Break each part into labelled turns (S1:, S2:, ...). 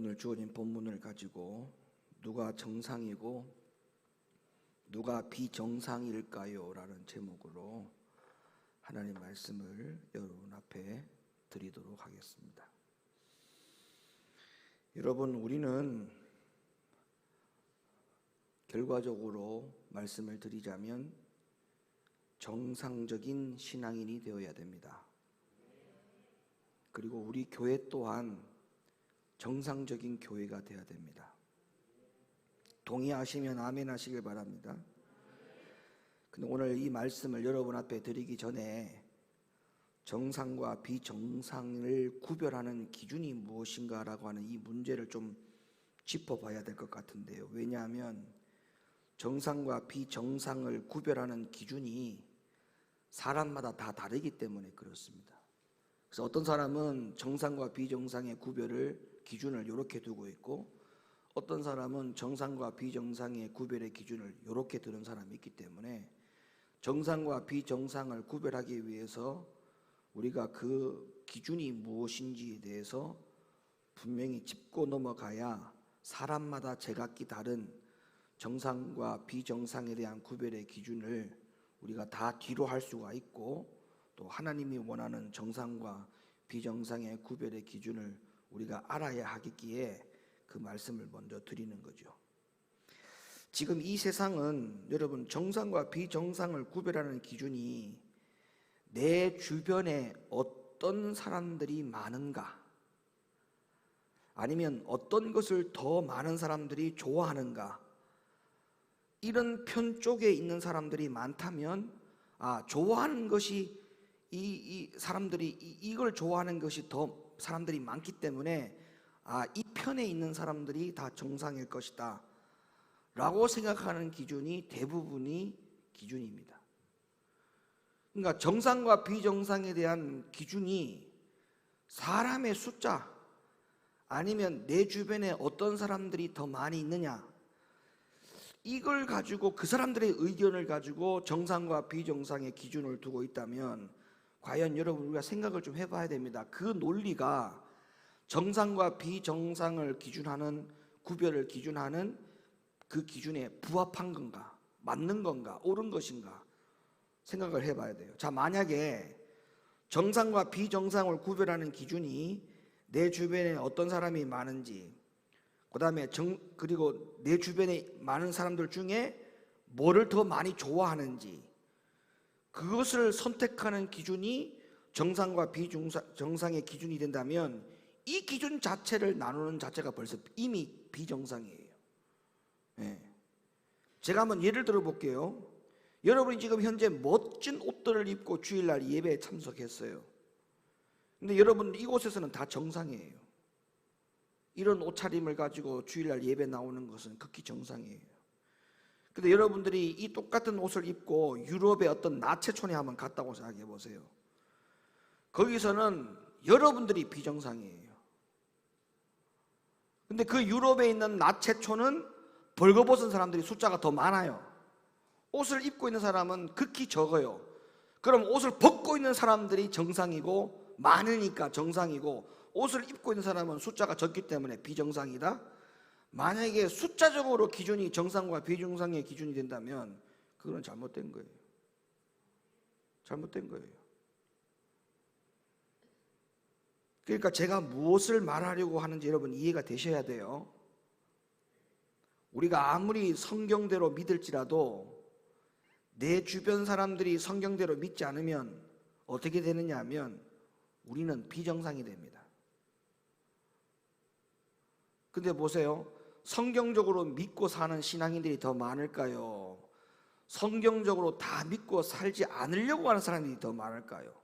S1: 오늘 주어진 본문을 가지고 누가 정상이고 누가 비정상일까요? 라는 제목으로 하나님 말씀을 여러분 앞에 드리도록 하겠습니다. 여러분, 우리는 결과적으로 말씀을 드리자면 정상적인 신앙인이 되어야 됩니다. 그리고 우리 교회 또한 정상적인 교회가 되어야 됩니다. 동의하시면 아멘 하시길 바랍니다. 근데 오늘 이 말씀을 여러분 앞에 드리기 전에 정상과 비정상을 구별하는 기준이 무엇인가라고 하는 이 문제를 좀 짚어봐야 될 것 같은데요. 왜냐하면 정상과 비정상을 구별하는 기준이 사람마다 다 다르기 때문에 그렇습니다. 그래서 어떤 사람은 정상과 비정상의 구별을 기준을 이렇게 두고 있고, 어떤 사람은 정상과 비정상의 구별의 기준을 이렇게 두는 사람이 있기 때문에 정상과 비정상을 구별하기 위해서 우리가 그 기준이 무엇인지에 대해서 분명히 짚고 넘어가야 사람마다 제각기 다른 정상과 비정상에 대한 구별의 기준을 우리가 다 뒤로 할 수가 있고, 또 하나님이 원하는 정상과 비정상의 구별의 기준을 우리가 알아야 하겠기에 그 말씀을 먼저 드리는 거죠. 지금 이 세상은 여러분 정상과 비정상을 구별하는 기준이 내 주변에 어떤 사람들이 많은가, 아니면 어떤 것을 더 많은 사람들이 좋아하는가, 이런 편 쪽에 있는 사람들이 많다면 좋아하는 것이 이 사람들이 이걸 좋아하는 것이 더 사람들이 많기 때문에 이 편에 있는 사람들이 다 정상일 것이다 라고 생각하는 기준이 대부분이 기준입니다. 그러니까 정상과 비정상에 대한 기준이 사람의 숫자, 아니면 내 주변에 어떤 사람들이 더 많이 있느냐, 이걸 가지고 그 사람들의 의견을 가지고 정상과 비정상의 기준을 두고 있다면 과연 여러분 우리가 생각을 좀 해봐야 됩니다. 그 논리가 정상과 비정상을 기준하는, 구별을 기준하는 그 기준에 부합한 건가, 맞는 건가, 옳은 것인가 생각을 해봐야 돼요. 자, 만약에 정상과 비정상을 구별하는 기준이 내 주변에 어떤 사람이 많은지, 그리고 내 주변에 많은 사람들 중에 뭐를 더 많이 좋아하는지, 그것을 선택하는 기준이 정상과 비정상의 기준이 된다면 이 기준 자체를 나누는 자체가 벌써 이미 비정상이에요. 제가 한번 예를 들어 볼게요. 여러분이 지금 현재 멋진 옷들을 입고 주일날 예배에 참석했어요. 근데 여러분 이곳에서는 다 정상이에요. 이런 옷차림을 가지고 주일날 예배 나오는 것은 극히 정상이에요. 근데 여러분들이 이 똑같은 옷을 입고 유럽의 어떤 나체촌에 한번 갔다고 생각해 보세요. 거기서는 여러분들이 비정상이에요. 근데 그 유럽에 있는 나체촌은 벌거벗은 사람들이 숫자가 더 많아요. 옷을 입고 있는 사람은 극히 적어요. 그럼 옷을 벗고 있는 사람들이 정상이고, 많으니까 정상이고, 옷을 입고 있는 사람은 숫자가 적기 때문에 비정상이다? 만약에 숫자적으로 기준이 정상과 비정상의 기준이 된다면 그건 잘못된 거예요. 잘못된 거예요. 그러니까 제가 무엇을 말하려고 하는지 여러분 이해가 되셔야 돼요. 우리가 아무리 성경대로 믿을지라도 내 주변 사람들이 성경대로 믿지 않으면 어떻게 되느냐 하면 우리는 비정상이 됩니다. 근데 보세요. 성경적으로 믿고 사는 신앙인들이 더 많을까요? 성경적으로 다 믿고 살지 않으려고 하는 사람들이 더 많을까요?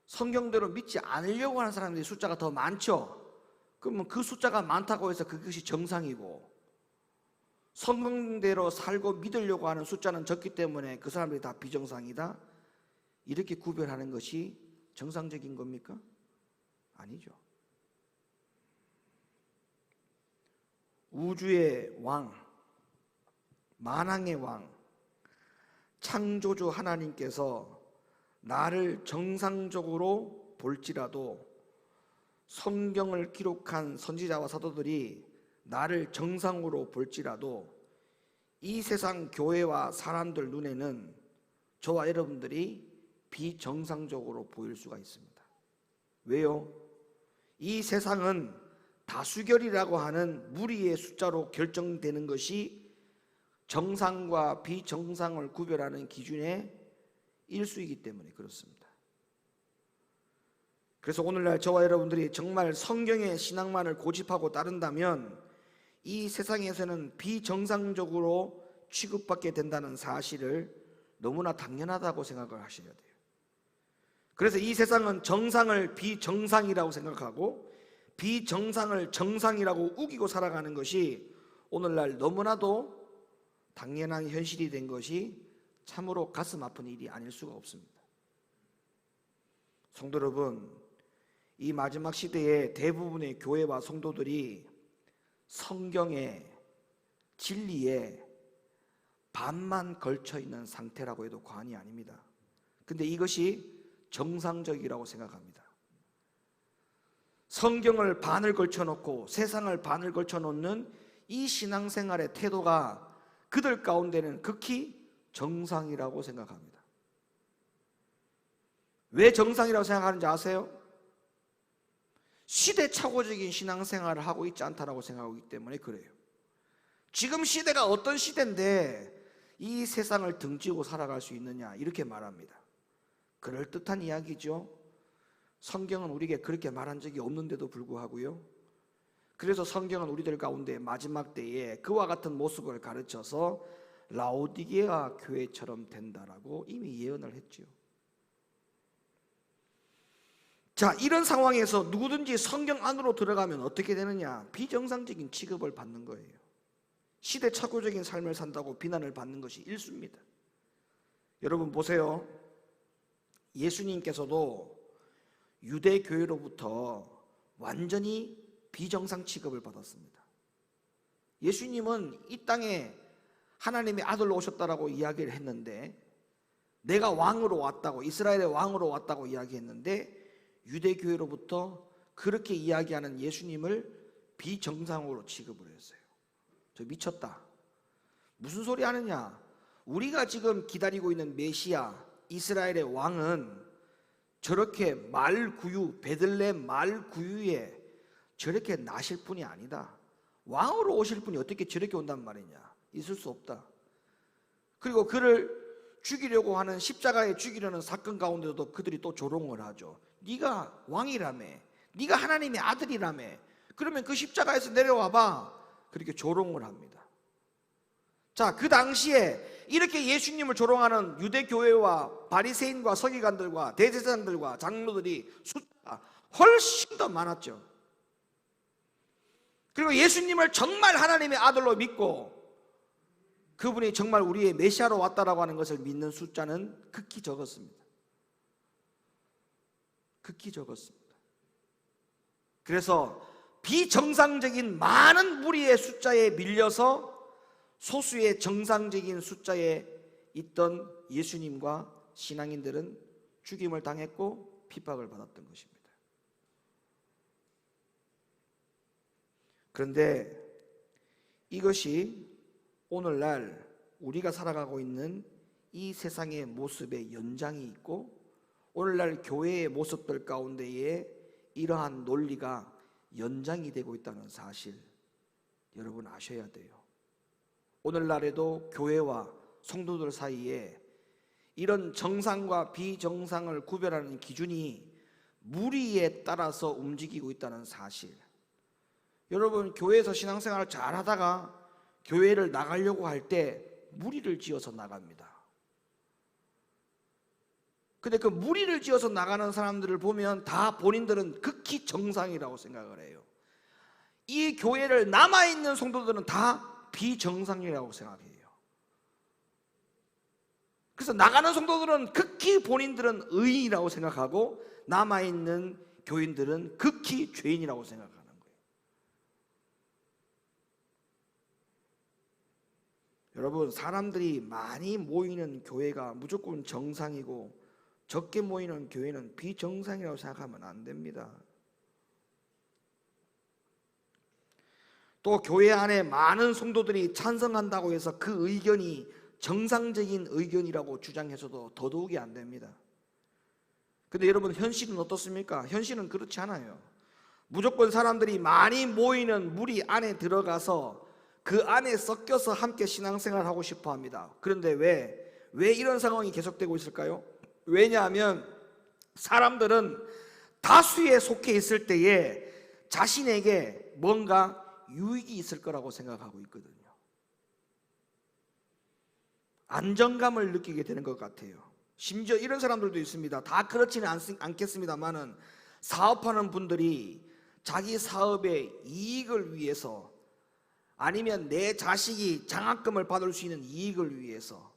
S1: 성경대로 믿지 않으려고 하는 사람들이 숫자가 더 많죠? 그러면 그 숫자가 많다고 해서 그것이 정상이고, 성경대로 살고 믿으려고 하는 숫자는 적기 때문에 그 사람들이 다 비정상이다? 이렇게 구별하는 것이 정상적인 겁니까? 아니죠. 우주의 왕, 만왕의 왕, 창조주 하나님께서 나를 정상적으로 볼지라도 성경을 기록한 선지자와 사도들이 나를 정상으로 볼지라도 이 세상 교회와 사람들 눈에는 저와 여러분들이 비정상적으로 보일 수가 있습니다. 왜요? 이 세상은 다수결이라고 하는 무리의 숫자로 결정되는 것이 정상과 비정상을 구별하는 기준의 일수이기 때문에 그렇습니다. 그래서 오늘날 저와 여러분들이 정말 성경의 신앙만을 고집하고 따른다면 이 세상에서는 비정상적으로 취급받게 된다는 사실을 너무나 당연하다고 생각을 하셔야 돼요. 그래서 이 세상은 정상을 비정상이라고 생각하고 비정상을 정상이라고 우기고 살아가는 것이 오늘날 너무나도 당연한 현실이 된 것이 참으로 가슴 아픈 일이 아닐 수가 없습니다. 성도 여러분, 이 마지막 시대에 대부분의 교회와 성도들이 성경의 진리에 반만 걸쳐 있는 상태라고 해도 과언이 아닙니다. 근데 이것이 정상적이라고 생각합니다. 성경을 반을 걸쳐 놓고 세상을 반을 걸쳐 놓는 이 신앙생활의 태도가 그들 가운데는 극히 정상이라고 생각합니다. 왜 정상이라고 생각하는지 아세요? 시대착오적인 신앙생활을 하고 있지 않다라고 생각하기 때문에 그래요. 지금 시대가 어떤 시대인데 이 세상을 등지고 살아갈 수 있느냐 이렇게 말합니다. 그럴듯한 이야기죠. 성경은 우리에게 그렇게 말한 적이 없는데도 불구하고요. 그래서 성경은 우리들 가운데 마지막 때에 그와 같은 모습을 가르쳐서 라오디게아 교회처럼 된다라고 이미 예언을 했죠. 자, 이런 상황에서 누구든지 성경 안으로 들어가면 어떻게 되느냐? 비정상적인 취급을 받는 거예요. 시대착오적인 삶을 산다고 비난을 받는 것이 일수입니다. 여러분 보세요. 예수님께서도 유대교회로부터 완전히 비정상 취급을 받았습니다. 예수님은 이 땅에 하나님의 아들로 오셨다라고 이야기를 했는데, 내가 왕으로 왔다고, 이스라엘의 왕으로 왔다고 이야기했는데, 유대교회로부터 그렇게 이야기하는 예수님을 비정상으로 취급을 했어요. 저 미쳤다. 무슨 소리 하느냐? 우리가 지금 기다리고 있는 메시아 이스라엘의 왕은 저렇게 말구유, 베들레헴 말구유에 저렇게 나실 분이 아니다. 왕으로 오실 분이 어떻게 저렇게 온단 말이냐? 있을 수 없다. 그리고 그를 죽이려고 하는, 십자가에 죽이려는 사건 가운데도 그들이 또 조롱을 하죠. 네가 왕이라며, 네가 하나님의 아들이라며, 그러면 그 십자가에서 내려와봐. 그렇게 조롱을 합니다. 자, 그 당시에 이렇게 예수님을 조롱하는 유대교회와 바리새인과 서기관들과 대제사장들과 장로들이 숫자가 훨씬 더 많았죠. 그리고 예수님을 정말 하나님의 아들로 믿고 그분이 정말 우리의 메시아로 왔다라고 하는 것을 믿는 숫자는 극히 적었습니다. 극히 적었습니다. 그래서 비정상적인 많은 무리의 숫자에 밀려서 소수의 정상적인 숫자에 있던 예수님과 신앙인들은 죽임을 당했고 핍박을 받았던 것입니다. 그런데 이것이 오늘날 우리가 살아가고 있는 이 세상의 모습의 연장이 있고, 오늘날 교회의 모습들 가운데에 이러한 논리가 연장이 되고 있다는 사실, 여러분 아셔야 돼요. 오늘날에도 교회와 성도들 사이에 이런 정상과 비정상을 구별하는 기준이 무리에 따라서 움직이고 있다는 사실. 여러분, 교회에서 신앙생활을 잘 하다가 교회를 나가려고 할 때 무리를 지어서 나갑니다. 근데 그 무리를 지어서 나가는 사람들을 보면 다 본인들은 극히 정상이라고 생각을 해요. 이 교회를 남아있는 성도들은 다 비정상이라고 생각해요. 그래서 나가는 성도들은 극히 본인들은 의인이라고 생각하고 남아있는 교인들은 극히 죄인이라고 생각하는 거예요. 여러분, 사람들이 많이 모이는 교회가 무조건 정상이고 적게 모이는 교회는 비정상이라고 생각하면 안 됩니다. 또 교회 안에 많은 성도들이 찬성한다고 해서 그 의견이 정상적인 의견이라고 주장해서도 더더욱이 안 됩니다. 근데 여러분, 현실은 어떻습니까? 현실은 그렇지 않아요. 무조건 사람들이 많이 모이는 무리 안에 들어가서 그 안에 섞여서 함께 신앙생활을 하고 싶어 합니다. 그런데 왜 이런 상황이 계속되고 있을까요? 왜냐하면 사람들은 다수에 속해 있을 때에 자신에게 뭔가 유익이 있을 거라고 생각하고 있거든요. 안정감을 느끼게 되는 것 같아요. 심지어 이런 사람들도 있습니다. 다 그렇지는 않겠습니다만은 사업하는 분들이 자기 사업의 이익을 위해서, 아니면 내 자식이 장학금을 받을 수 있는 이익을 위해서,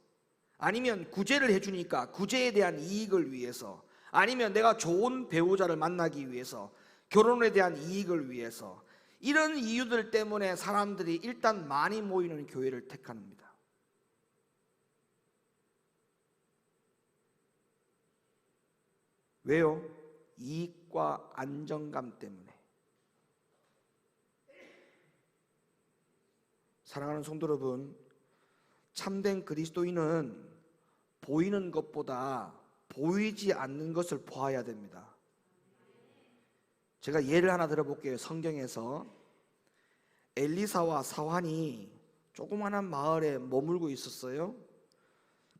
S1: 아니면 구제를 해주니까 구제에 대한 이익을 위해서, 아니면 내가 좋은 배우자를 만나기 위해서, 결혼에 대한 이익을 위해서, 이런 이유들 때문에 사람들이 일단 많이 모이는 교회를 택합니다. 왜요? 이익과 안정감 때문에. 사랑하는 성도 여러분, 참된 그리스도인은 보이는 것보다 보이지 않는 것을 보아야 됩니다. 제가 예를 하나 들어볼게요. 성경에서 엘리사와 사환이 조그마한 마을에 머물고 있었어요.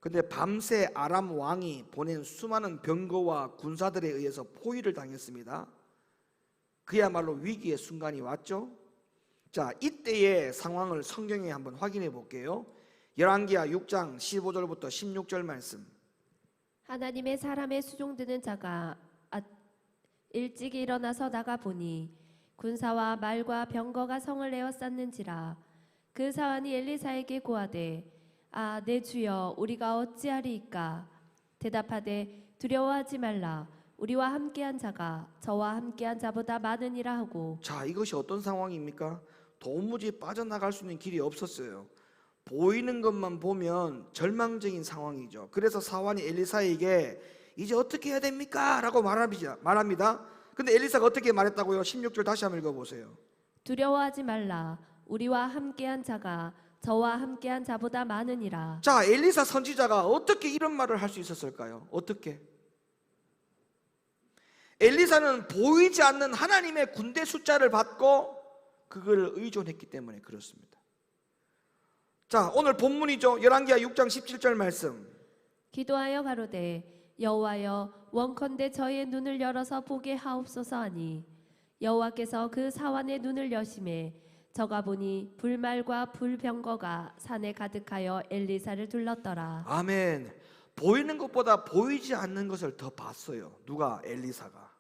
S1: 근데 밤새 아람 왕이 보낸 수많은 병거와 군사들에 의해서 포위를 당했습니다. 그야말로 위기의 순간이 왔죠. 자, 이때의 상황을 성경에 한번 확인해 볼게요. 열왕기하 6장 15절부터 16절 말씀.
S2: 하나님의 사람의 수종드는 자가 일찍 일어나서 나가보니 군사와 말과 병거가 성을 에워쌌는지라. 그 사환이 엘리사에게 고하되, 아, 내 주여, 우리가 어찌하리이까? 대답하되, 두려워하지 말라. 우리와 함께한 자가 저와 함께한 자보다 많으니라 하고.
S1: 자, 이것이 어떤 상황입니까? 도무지 빠져나갈 수 있는 길이 없었어요. 보이는 것만 보면 절망적인 상황이죠. 그래서 사환이 엘리사에게 이제 어떻게 해야 됩니까? 라고 말합니다. 근데 엘리사가 어떻게 말했다고요? 16절 다시 한번 읽어보세요.
S2: 두려워하지 말라. 우리와 함께한 자가 저와 함께한 자보다 많으니라.
S1: 자, 엘리사 선지자가 어떻게 이런 말을 할 수 있었을까요? 어떻게? 엘리사는 보이지 않는 하나님의 군대 숫자를 받고 그걸 의존했기 때문에 그렇습니다. 자, 오늘 본문이죠. 열왕기하 6장 17절 말씀.
S2: 기도하여 가로되, 여호와여, 원컨대 저의 눈을 열어서 보게 하옵소서 하니, 여호와께서 그 사환의 눈을 여심해 저가 보니 불말과 불병거가 산에 가득하여 엘리사를 둘렀더라.
S1: 아멘. 보이는 것보다 보이지 않는 것을 더 봤어요. 누가? 엘리사가.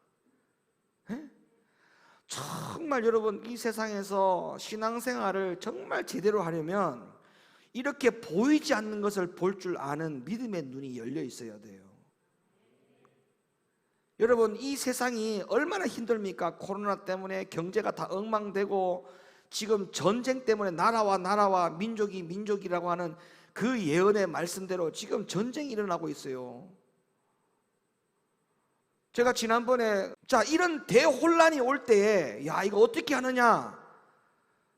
S1: 정말 여러분, 이 세상에서 신앙생활을 정말 제대로 하려면 이렇게 보이지 않는 것을 볼 줄 아는 믿음의 눈이 열려 있어야 돼요. 여러분, 이 세상이 얼마나 힘듭니까? 코로나 때문에 경제가 다 엉망되고, 지금 전쟁 때문에 나라와 민족이 민족이라고 하는 그 예언의 말씀대로 지금 전쟁이 일어나고 있어요. 제가 지난번에 이런 대혼란이 올 때에 이거 어떻게 하느냐,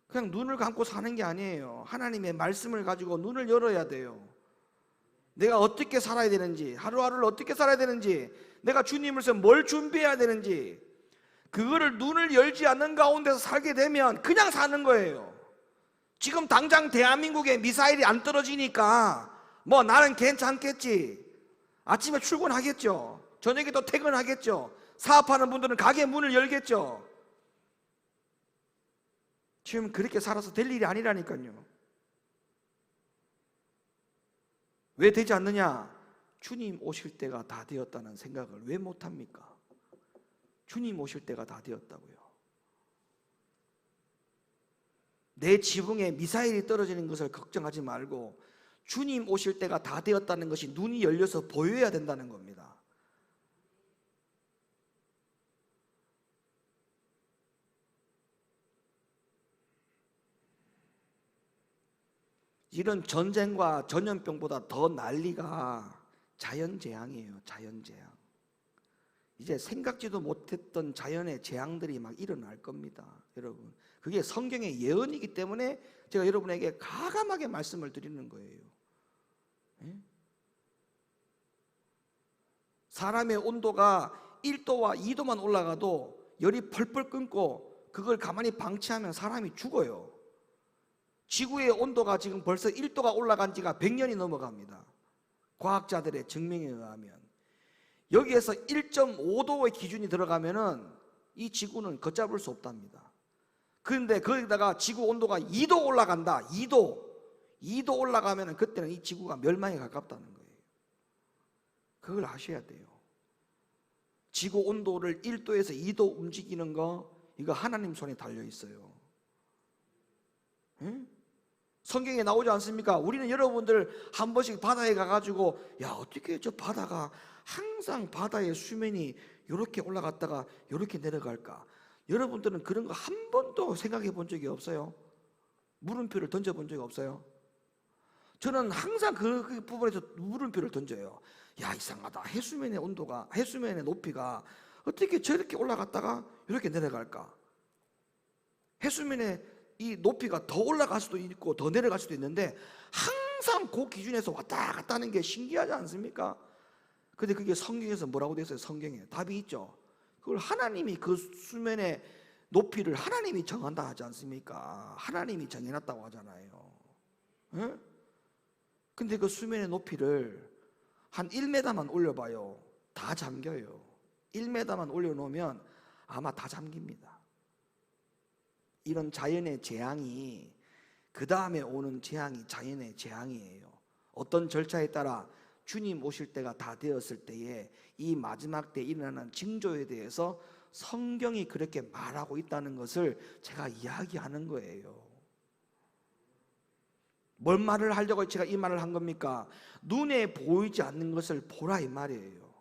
S1: 그냥 눈을 감고 사는 게 아니에요. 하나님의 말씀을 가지고 눈을 열어야 돼요. 내가 어떻게 살아야 되는지, 하루하루를 어떻게 살아야 되는지, 내가 주님으로서 뭘 준비해야 되는지, 그거를 눈을 열지 않는 가운데서 살게 되면 그냥 사는 거예요. 지금 당장 대한민국에 미사일이 안 떨어지니까 뭐 나는 괜찮겠지, 아침에 출근하겠죠, 저녁에 또 퇴근하겠죠, 사업하는 분들은 가게 문을 열겠죠. 지금 그렇게 살아서 될 일이 아니라니까요. 왜 되지 않느냐? 주님 오실 때가 다 되었다는 생각을 왜 못합니까? 주님 오실 때가 다 되었다고요. 내 지붕에 미사일이 떨어지는 것을 걱정하지 말고 주님 오실 때가 다 되었다는 것이 눈이 열려서 보여야 된다는 겁니다. 이런 전쟁과 전염병보다 더 난리가 자연재앙이에요. 자연재앙. 이제 생각지도 못했던 자연의 재앙들이 막 일어날 겁니다. 여러분, 그게 성경의 예언이기 때문에 제가 여러분에게 가감하게 말씀을 드리는 거예요. 예? 사람의 온도가 1도와 2도만 올라가도 열이 펄펄 끓고 그걸 가만히 방치하면 사람이 죽어요. 지구의 온도가 지금 벌써 1도가 올라간 지가 100년이 넘어갑니다. 과학자들의 증명에 의하면. 여기에서 1.5도의 기준이 들어가면은 이 지구는 걷잡을 수 없답니다. 그런데 거기다가 지구 온도가 2도 올라간다. 2도 올라가면은 그때는 이 지구가 멸망에 가깝다는 거예요. 그걸 아셔야 돼요. 지구 온도를 1도에서 2도 움직이는 거, 이거 하나님 손에 달려 있어요. 응? 성경에 나오지 않습니까? 우리는 여러분들 한 번씩 바다에 가가지고, 야, 어떻게 저 바다가 항상 바다의 수면이 이렇게 올라갔다가 이렇게 내려갈까? 여러분들은 그런 거 한 번도 생각해 본 적이 없어요? 물음표를 던져 본 적이 없어요? 저는 항상 그 부분에서 물음표를 던져요. 야, 이상하다. 해수면의 온도가, 해수면의 높이가 어떻게 저렇게 올라갔다가 이렇게 내려갈까? 해수면의 이 높이가 더 올라갈 수도 있고 더 내려갈 수도 있는데 항상 그 기준에서 왔다 갔다 하는 게 신기하지 않습니까? 근데 그게 성경에서 뭐라고 되어 있어요? 성경에 답이 있죠. 그걸 하나님이 그 수면의 높이를 하나님이 정한다 하지 않습니까? 하나님이 정해놨다고 하잖아요. 응? 근데 그 수면의 높이를 한 1m만 올려봐요. 다 잠겨요. 1m만 올려놓으면 아마 다 잠깁니다. 이런 자연의 재앙이, 그 다음에 오는 재앙이 자연의 재앙이에요. 어떤 절차에 따라 주님 오실 때가 다 되었을 때에 이 마지막 때 일어나는 징조에 대해서 성경이 그렇게 말하고 있다는 것을 제가 이야기하는 거예요. 뭔 말을 하려고 제가 이 말을 한 겁니까? 눈에 보이지 않는 것을 보라 이 말이에요.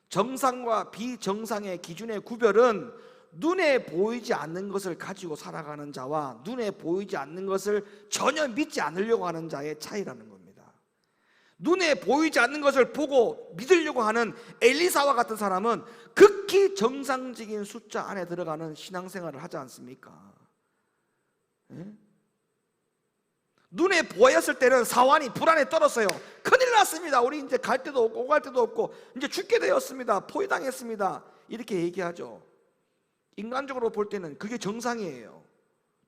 S1: 정상과 비정상의 기준의 구별은 눈에 보이지 않는 것을 가지고 살아가는 자와 눈에 보이지 않는 것을 전혀 믿지 않으려고 하는 자의 차이라는 겁니다. 눈에 보이지 않는 것을 보고 믿으려고 하는 엘리사와 같은 사람은 극히 정상적인 숫자 안에 들어가는 신앙생활을 하지 않습니까? 예? 눈에 보였을 때는 사환이 불안에 떨었어요. 큰일 났습니다. 우리 이제 갈 데도 없고 오갈 데도 없고 이제 죽게 되었습니다. 포위당했습니다. 이렇게 얘기하죠. 인간적으로 볼 때는 그게 정상이에요.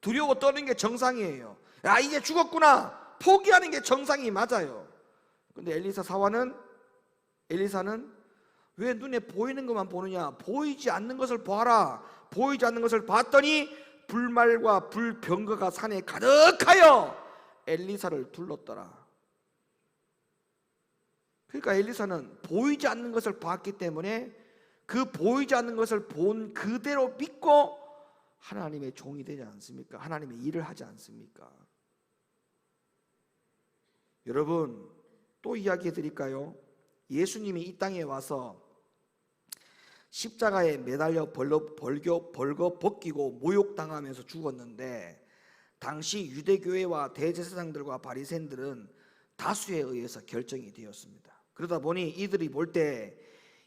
S1: 두려워 떠는 게 정상이에요. 야, 이제 죽었구나 포기하는 게 정상이 맞아요. 근데 엘리사는 왜 눈에 보이는 것만 보느냐? 보이지 않는 것을 보아라. 보이지 않는 것을 봤더니 불말과 불병거가 산에 가득하여 엘리사를 둘렀더라. 그러니까 엘리사는 보이지 않는 것을 봤기 때문에 그 보이지 않는 것을 본 그대로 믿고 하나님의 종이 되지 않습니까? 하나님의 일을 하지 않습니까? 여러분, 또 이야기해 드릴까요? 예수님이 이 땅에 와서 십자가에 매달려 벌거 벗기고 모욕당하면서 죽었는데, 당시 유대교회와 대제사장들과 바리새인들은 다수에 의해서 결정이 되었습니다. 그러다 보니 이들이 볼 때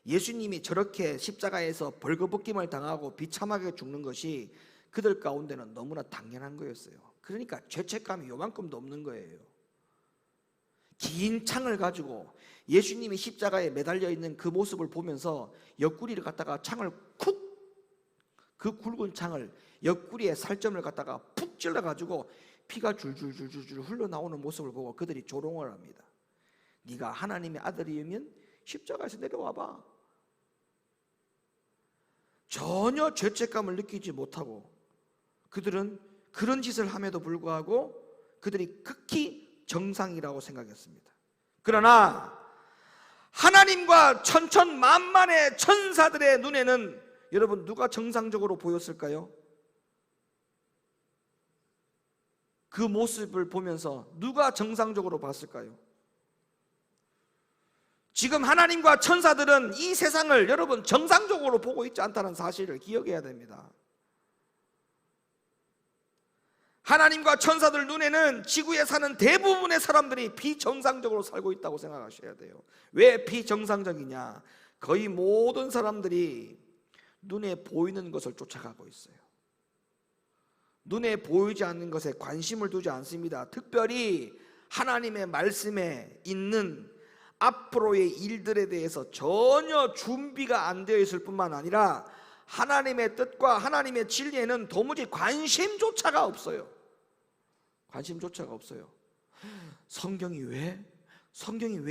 S1: 예수님이 저렇게 십자가에서 벌거벗김을 당하고 비참하게 죽는 것이 그들 가운데는 너무나 당연한 거였어요. 그러니까 죄책감이 요만큼도 없는 거예요. 긴 창을 가지고 예수님이 십자가에 매달려 있는 그 모습을 보면서 옆구리를 갖다가 창을 그 굵은 창을 옆구리에 살점을 갖다가 푹 찔러 가지고 피가 줄줄줄줄 흘러나오는 모습을 보고 그들이 조롱을 합니다. 네가 하나님의 아들이면 십자가에서 내려와 봐. 전혀 죄책감을 느끼지 못하고 그들은 그런 짓을 함에도 불구하고 그들이 극히 정상이라고 생각했습니다. 그러나 하나님과 천천만만의 천사들의 눈에는 여러분 누가 정상적으로 보였을까요? 그 모습을 보면서 누가 정상적으로 봤을까요? 지금 하나님과 천사들은 이 세상을 여러분 정상적으로 보고 있지 않다는 사실을 기억해야 됩니다. 하나님과 천사들 눈에는 지구에 사는 대부분의 사람들이 비정상적으로 살고 있다고 생각하셔야 돼요. 왜 비정상적이냐? 거의 모든 사람들이 눈에 보이는 것을 쫓아가고 있어요. 눈에 보이지 않는 것에 관심을 두지 않습니다. 특별히 하나님의 말씀에 있는 앞으로의 일들에 대해서 전혀 준비가 안 되어 있을 뿐만 아니라 하나님의 뜻과 하나님의 진리에는 도무지 관심조차가 없어요. 관심조차가 없어요. 성경이 왜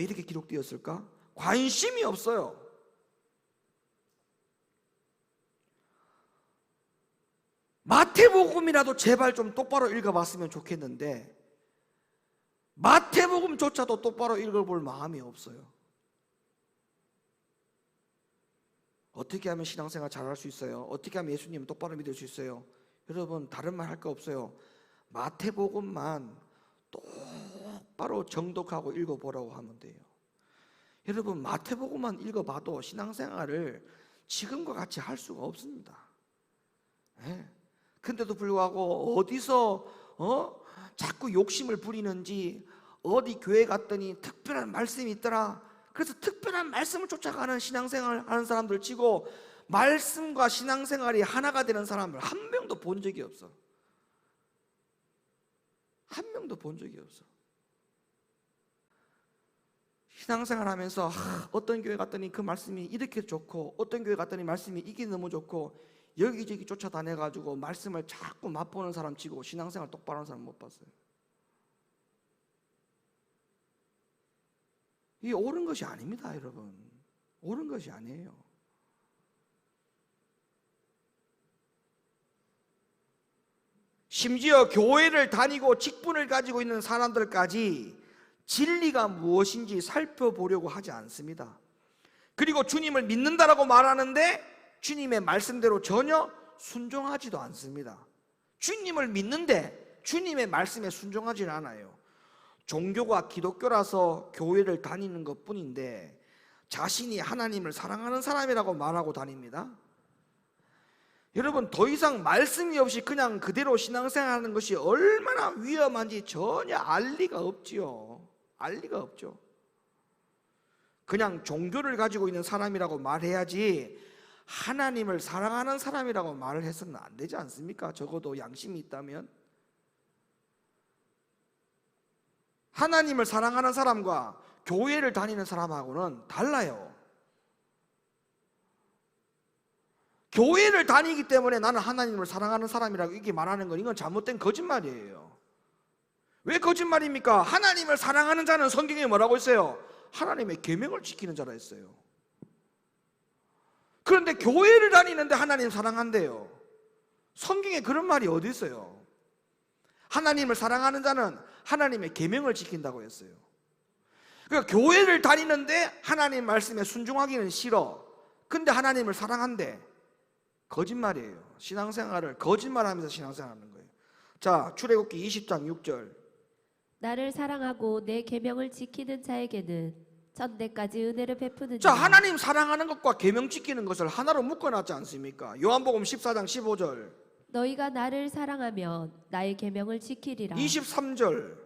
S1: 이렇게 기록되었을까? 관심이 없어요. 마태복음이라도 제발 좀 똑바로 읽어봤으면 좋겠는데 마태복음조차도 똑바로 읽어볼 마음이 없어요. 어떻게 하면 신앙생활 잘할 수 있어요? 어떻게 하면 예수님을 똑바로 믿을 수 있어요? 여러분, 다른 말 할 거 없어요. 마태복음만 똑바로 정독하고 읽어보라고 하면 돼요. 여러분, 마태복음만 읽어봐도 신앙생활을 지금과 같이 할 수가 없습니다. 네. 근데도 불구하고 어디서 자꾸 욕심을 부리는지, 어디 교회 갔더니 특별한 말씀이 있더라, 그래서 특별한 말씀을 쫓아가는 신앙생활을 하는 사람들 치고 말씀과 신앙생활이 하나가 되는 사람을 한 명도 본 적이 없어. 한 명도 본 적이 없어. 신앙생활 하면서 어떤 교회 갔더니 그 말씀이 이렇게 좋고, 어떤 교회 갔더니 말씀이 이게 너무 좋고, 여기저기 쫓아다녀가지고 말씀을 자꾸 맛보는 사람 치고 신앙생활 똑바로 하는 사람 못 봤어요. 이게 옳은 것이 아닙니다, 여러분. 옳은 것이 아니에요. 심지어 교회를 다니고 직분을 가지고 있는 사람들까지 진리가 무엇인지 살펴보려고 하지 않습니다. 그리고 주님을 믿는다라고 말하는데 주님의 말씀대로 전혀 순종하지도 않습니다. 주님을 믿는데 주님의 말씀에 순종하지는 않아요. 종교가 기독교라서 교회를 다니는 것 뿐인데 자신이 하나님을 사랑하는 사람이라고 말하고 다닙니다. 여러분, 더 이상 말씀이 없이 그냥 그대로 신앙생활하는 것이 얼마나 위험한지 전혀 알 리가 없지요. 알 리가 없죠. 그냥 종교를 가지고 있는 사람이라고 말해야지 하나님을 사랑하는 사람이라고 말을 해서는 안 되지 않습니까? 적어도 양심이 있다면. 하나님을 사랑하는 사람과 교회를 다니는 사람하고는 달라요. 교회를 다니기 때문에 나는 하나님을 사랑하는 사람이라고 이렇게 말하는 건 이건 잘못된 거짓말이에요. 왜 거짓말입니까? 하나님을 사랑하는 자는 성경에 뭐라고 했어요? 하나님의 계명을 지키는 자라 했어요. 그런데 교회를 다니는데 하나님 사랑한대요. 성경에 그런 말이 어디 있어요? 하나님을 사랑하는 자는 하나님의 계명을 지킨다고 했어요. 그러니까 교회를 다니는데 하나님 말씀에 순종하기는 싫어. 근데 하나님을 사랑한대. 거짓말이에요. 신앙생활을 거짓말하면서 신앙생활하는 거예요. 자, 출애굽기 20장 6절.
S2: 나를 사랑하고 내 계명을 지키는 자에게는 천대까지 은혜를 베푸는
S1: 자, 하나님 사랑하는 것과 계명 지키는 것을 하나로 묶어놨지 않습니까? 요한복음 14장 15절.
S2: 너희가 나를 사랑하면 나의 계명을 지키리라.
S1: 23절.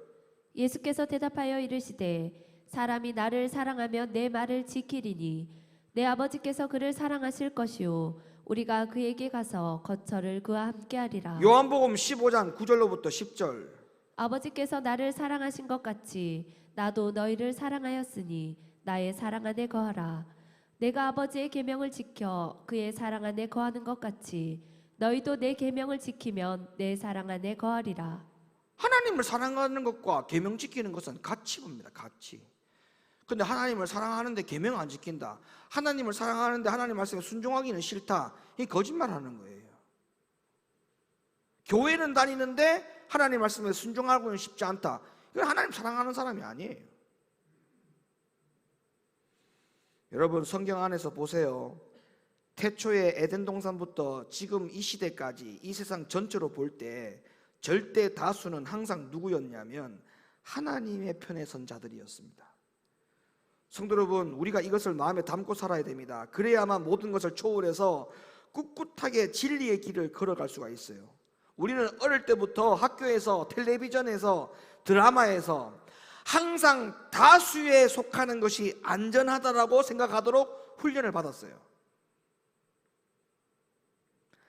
S2: 예수께서 대답하여 이르시되 사람이 나를 사랑하면 내 말을 지키리니 내 아버지께서 그를 사랑하실 것이요 우리가 그에게 가서 거처를 그와 함께하리라.
S1: 요한복음 15장 9절로부터 10절.
S2: 아버지께서 나를 사랑하신 것 같이 나도 너희를 사랑하였으니 나의 사랑 안에 거하라. 내가 아버지의 계명을 지켜 그의 사랑 안에 거하는 것 같이 너희도 내 계명을 지키면 내 사랑 안에 거하리라.
S1: 하나님을 사랑하는 것과 계명 지키는 것은 같이 봅니다. 같이. 근데 하나님을 사랑하는데 계명 안 지킨다, 하나님을 사랑하는데 하나님 말씀에 순종하기는 싫다, 이 거짓말하는 거예요. 교회는 다니는데 하나님 말씀에 순종하고는 싶지 않다, 이건 하나님 사랑하는 사람이 아니에요. 여러분, 성경 안에서 보세요. 태초의 에덴 동산부터 지금 이 시대까지 이 세상 전체로 볼 때 절대 다수는 항상 누구였냐면 하나님의 편에 선 자들이었습니다. 성도 여러분, 우리가 이것을 마음에 담고 살아야 됩니다. 그래야만 모든 것을 초월해서 꿋꿋하게 진리의 길을 걸어갈 수가 있어요. 우리는 어릴 때부터 학교에서, 텔레비전에서, 드라마에서 항상 다수에 속하는 것이 안전하다라고 생각하도록 훈련을 받았어요.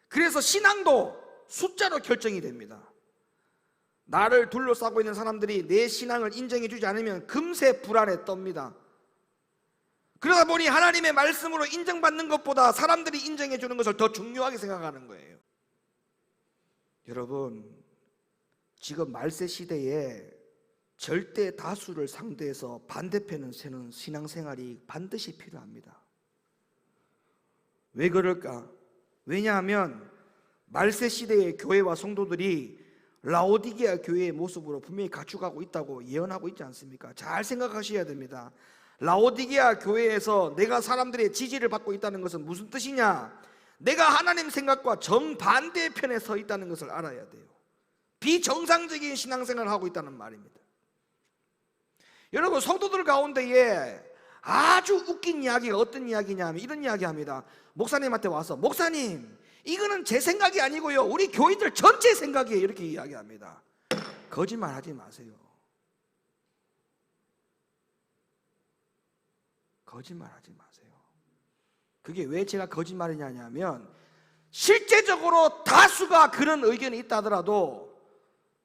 S1: 그래서 신앙도 숫자로 결정이 됩니다. 나를 둘러싸고 있는 사람들이 내 신앙을 인정해 주지 않으면 금세 불안에 떱니다. 그러다 보니 하나님의 말씀으로 인정받는 것보다 사람들이 인정해 주는 것을 더 중요하게 생각하는 거예요. 여러분, 지금 말세 시대에 절대 다수를 상대해서 반대편을 세는 신앙생활이 반드시 필요합니다. 왜 그럴까? 왜냐하면 말세 시대의 교회와 성도들이 라오디게아 교회의 모습으로 분명히 갖춰가고 있다고 예언하고 있지 않습니까? 잘 생각하셔야 됩니다. 라오디게아 교회에서 내가 사람들의 지지를 받고 있다는 것은 무슨 뜻이냐? 내가 하나님 생각과 정반대의 편에 서 있다는 것을 알아야 돼요. 비정상적인 신앙생활을 하고 있다는 말입니다. 여러분, 성도들 가운데에 아주 웃긴 이야기가 어떤 이야기냐면 이런 이야기합니다. 목사님한테 와서, 목사님, 이거는 제 생각이 아니고요, 우리 교인들 전체 생각이에요, 이렇게 이야기합니다. 거짓말하지 마세요. 거짓말하지 마세요. 그게 왜 제가 거짓말이냐면, 실제적으로 다수가 그런 의견이 있다 하더라도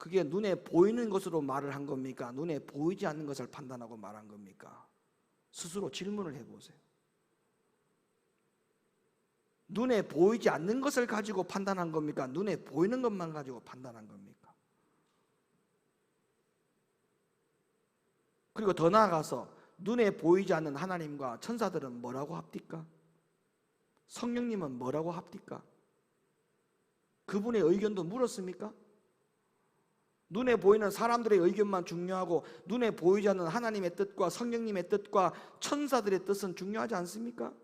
S1: 그게 눈에 보이는 것으로 말을 한 겁니까? 눈에 보이지 않는 것을 판단하고 말한 겁니까? 스스로 질문을 해보세요. 눈에 보이지 않는 것을 가지고 판단한 겁니까? 눈에 보이는 것만 가지고 판단한 겁니까? 그리고 더 나아가서 눈에 보이지 않는 하나님과 천사들은 뭐라고 합니까? 성령님은 뭐라고 합니까? 그분의 의견도 물었습니까? 눈에 보이는 사람들의 의견만 중요하고 눈에 보이지 않는 하나님의 뜻과 성령님의 뜻과 천사들의 뜻은 중요하지 않습니까?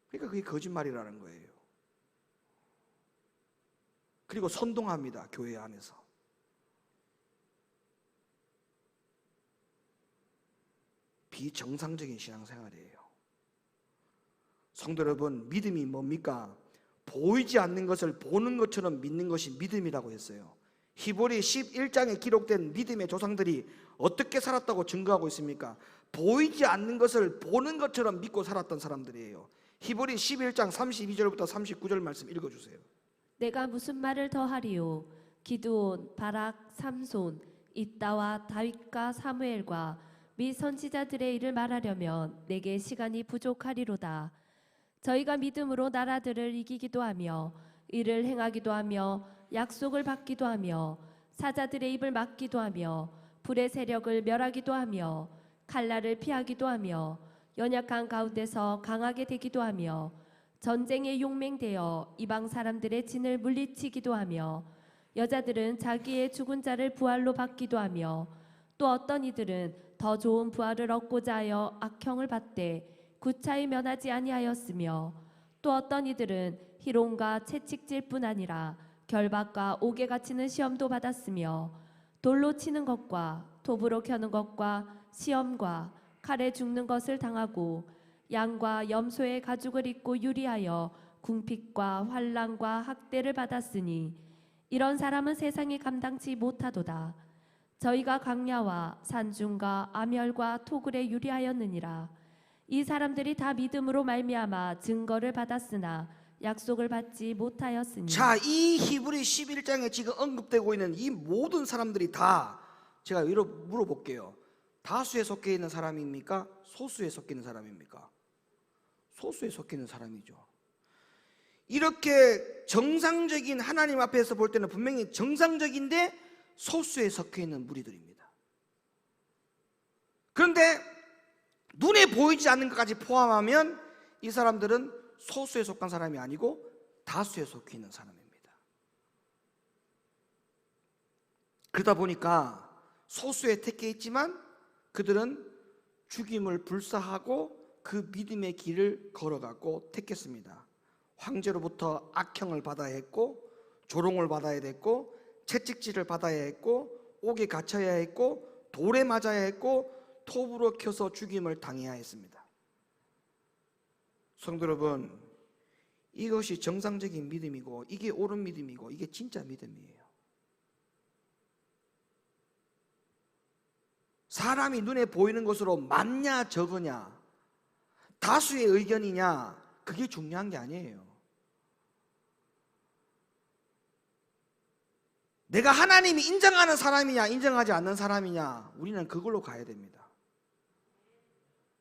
S1: 그러니까 그게 거짓말이라는 거예요. 그리고 선동합니다, 교회 안에서. 비정상적인 신앙생활이에요. 성도 여러분, 믿음이 뭡니까? 보이지 않는 것을 보는 것처럼 믿는 것이 믿음이라고 했어요. 히브리 11장에 기록된 믿음의 조상들이 어떻게 살았다고 증거하고 있습니까? 보이지 않는 것을 보는 것처럼 믿고 살았던 사람들이에요. 히브리 11장 32절부터 39절 말씀 읽어주세요.
S2: 내가 무슨 말을 더하리요? 기드온, 바락, 삼손, 입다와 다윗과 사무엘과 및 선지자들의 일을 말하려면 내게 시간이 부족하리로다. 저희가 믿음으로 나라들을 이기기도 하며 일을 행하기도 하며 약속을 받기도 하며 사자들의 입을 막기도 하며 불의 세력을 멸하기도 하며 칼날을 피하기도 하며 연약한 가운데서 강하게 되기도 하며 전쟁에 용맹되어 이방 사람들의 진을 물리치기도 하며 여자들은 자기의 죽은 자를 부활로 받기도 하며 또 어떤 이들은 더 좋은 부활을 얻고자 하여 악형을 받되 구차히 면하지 아니하였으며 또 어떤 이들은 희롱과 채찍질뿐 아니라 결박과 옥에 갇히는 시험도 받았으며 돌로 치는 것과 톱으로 켜는 것과 시험과 칼에 죽는 것을 당하고 양과 염소의 가죽을 입고 유리하여 궁핍과 환난과 학대를 받았으니 이런 사람은 세상이 감당치 못하도다. 저희가 강야와 산중과 암혈과 토굴에 유리하였느니라. 이 사람들이 다 믿음으로 말미암아 증거를 받았으나 약속을 받지 못하였으니.
S1: 자, 이 히브리 11장에 지금 언급되고 있는 이 모든 사람들이 다, 제가 물어볼게요. 다수에 속해 있는 사람입니까? 소수에 속해 있는 사람입니까? 소수에 속해 있는 사람이죠. 이렇게 정상적인 하나님 앞에서 볼 때는 분명히 정상적인데 소수에 속해 있는 무리들입니다. 그런데 눈에 보이지 않는 것까지 포함하면 이 사람들은 소수에 속한 사람이 아니고 다수에 속해 있는 사람입니다. 그러다 보니까 소수에 택해 있지만 그들은 죽임을 불사하고 그 믿음의 길을 걸어가고 택했습니다. 황제로부터 악형을 받아야 했고 조롱을 받아야 됐고 채찍질을 받아야 했고 옥에 갇혀야 했고 돌에 맞아야 했고 톱으로 켜서 죽임을 당해야 했습니다. 성도 여러분, 이것이 정상적인 믿음이고 이게 옳은 믿음이고 이게 진짜 믿음이에요. 사람이 눈에 보이는 것으로 많냐 적으냐, 다수의 의견이냐, 그게 중요한 게 아니에요. 내가 하나님이 인정하는 사람이냐 인정하지 않는 사람이냐, 우리는 그걸로 가야 됩니다.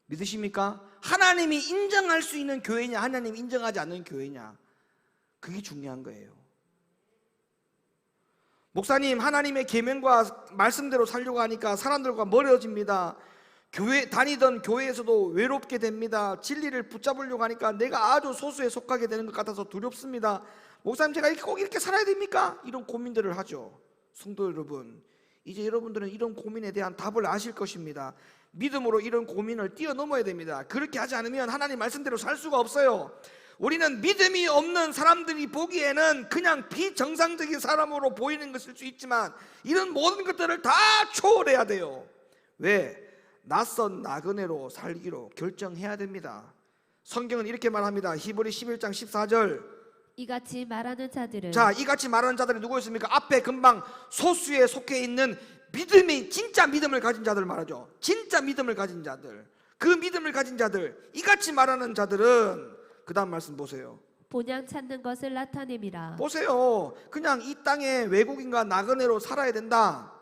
S1: 믿으십니까? 하나님이 인정할 수 있는 교회냐 하나님이 인정하지 않는 교회냐, 그게 중요한 거예요. 목사님, 하나님의 계명과 말씀대로 살려고 하니까 사람들과 멀어집니다. 교회 다니던 교회에서도 외롭게 됩니다. 진리를 붙잡으려고 하니까 내가 아주 소수에 속하게 되는 것 같아서 두렵습니다. 목사님, 제가 꼭 이렇게 살아야 됩니까? 이런 고민들을 하죠. 성도 여러분, 이제 여러분들은 이런 고민에 대한 답을 아실 것입니다. 믿음으로 이런 고민을 뛰어넘어야 됩니다. 그렇게 하지 않으면 하나님 말씀대로 살 수가 없어요. 우리는 믿음이 없는 사람들이 보기에는 그냥 비정상적인 사람으로 보이는 것일 수 있지만 이런 모든 것들을 다 초월해야 돼요. 왜? 낯선 나그네로 살기로 결정해야 됩니다. 성경은 이렇게 말합니다. 히브리 11장 14절.
S2: 이같이 말하는 자들은,
S1: 자, 이같이 말하는 자들이 누구였습니까? 앞에 금방 소수에 속해 있는 믿음이, 진짜 믿음을 가진 자들 말하죠. 진짜 믿음을 가진 자들, 그 믿음을 가진 자들, 이같이 말하는 자들은, 그 다음 말씀 보세요.
S2: 본향 찾는 것을 나타냄이라.
S1: 보세요. 그냥 이 땅에 외국인과 나그네로 살아야 된다,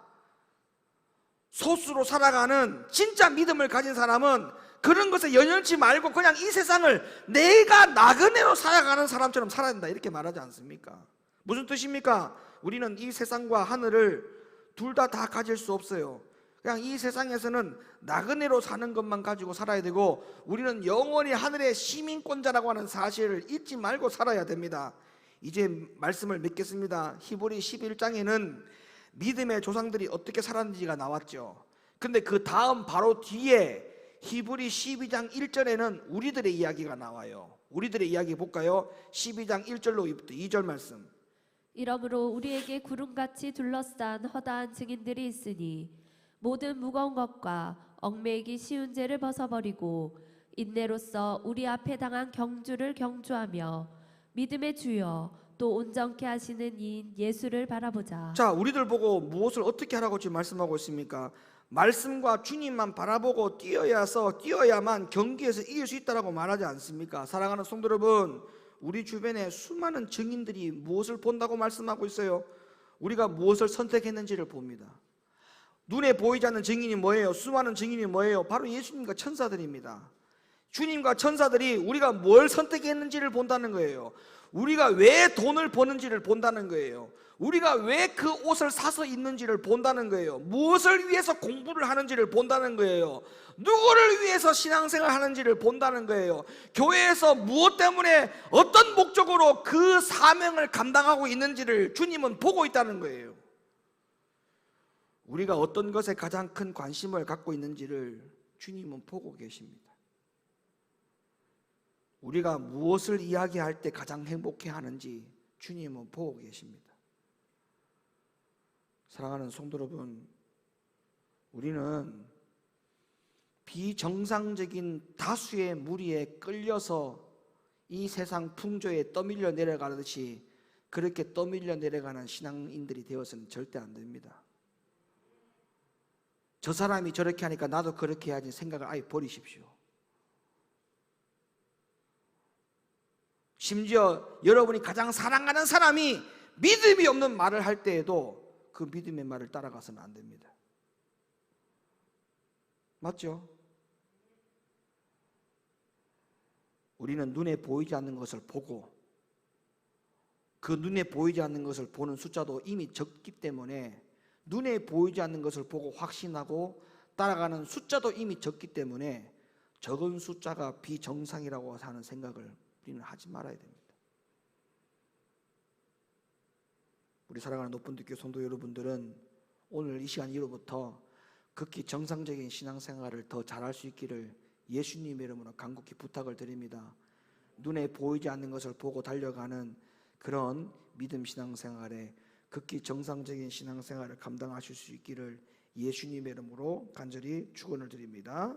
S1: 소수로 살아가는 진짜 믿음을 가진 사람은 그런 것에 연연치 말고 그냥 이 세상을 내가 나그네로 살아가는 사람처럼 살아야 된다, 이렇게 말하지 않습니까? 무슨 뜻입니까? 우리는 이 세상과 하늘을 둘 다 가질 수 없어요. 그냥 이 세상에서는 나그네로 사는 것만 가지고 살아야 되고, 우리는 영원히 하늘의 시민권자라고 하는 사실을 잊지 말고 살아야 됩니다. 이제 말씀을 맺겠습니다. 히브리 11장에는 믿음의 조상들이 어떻게 살았는지가 나왔죠. 근데 그 다음 바로 뒤에 히브리 12장 1절에는 우리들의 이야기가 나와요. 우리들의 이야기 볼까요? 12장 1절로부터 2절 말씀.
S2: 이러므로 우리에게 구름같이 둘러싼 허다한 증인들이 있으니 모든 무거운 것과 얽매이기 쉬운 죄를 벗어버리고 인내로써 우리 앞에 당한 경주를 경주하며 믿음의 주여 또 온전케 하시는 이인 예수를 바라보자.
S1: 자, 우리들 보고 무엇을 어떻게 하라고 지금 말씀하고 있습니까? 말씀과 주님만 바라보고 뛰어야만 경기에서 이길 수 있다라고 말하지 않습니까? 사랑하는 성도 여러분, 우리 주변에 수많은 증인들이 무엇을 본다고 말씀하고 있어요? 우리가 무엇을 선택했는지를 봅니다. 눈에 보이지 않는 증인이 뭐예요? 수많은 증인이 뭐예요? 바로 예수님과 천사들입니다. 주님과 천사들이 우리가 뭘 선택했는지를 본다는 거예요. 우리가 왜 돈을 버는지를 본다는 거예요. 우리가 왜 그 옷을 사서 입는지를 본다는 거예요. 무엇을 위해서 공부를 하는지를 본다는 거예요. 누구를 위해서 신앙생활을 하는지를 본다는 거예요. 교회에서 무엇 때문에 어떤 목적으로 그 사명을 감당하고 있는지를 주님은 보고 있다는 거예요. 우리가 어떤 것에 가장 큰 관심을 갖고 있는지를 주님은 보고 계십니다. 우리가 무엇을 이야기할 때 가장 행복해 하는지 주님은 보고 계십니다. 사랑하는 성도 여러분, 우리는 비정상적인 다수의 무리에 끌려서 이 세상 풍조에 떠밀려 내려가듯이 그렇게 떠밀려 내려가는 신앙인들이 되어서는 절대 안 됩니다. 저 사람이 저렇게 하니까 나도 그렇게 해야지 생각을 아예 버리십시오. 심지어 여러분이 가장 사랑하는 사람이 믿음이 없는 말을 할 때에도 그 믿음의 말을 따라가서는 안 됩니다. 맞죠? 우리는 눈에 보이지 않는 것을 보고 그 눈에 보이지 않는 것을 보는 숫자도 이미 적기 때문에, 눈에 보이지 않는 것을 보고 확신하고 따라가는 숫자도 이미 적기 때문에 적은 숫자가 비정상이라고 하는 생각을 우리는 하지 말아야 됩니다. 우리 사랑하는 높은빛교회 성도 여러분들은 오늘 이 시간 이후부터 극히 정상적인 신앙생활을 더 잘할 수 있기를 예수님의 이름으로 간곡히 부탁을 드립니다. 눈에 보이지 않는 것을 보고 달려가는 그런 믿음 신앙생활에 극히 정상적인 신앙생활을 감당하실 수 있기를 예수님의 이름으로 간절히 축원을 드립니다.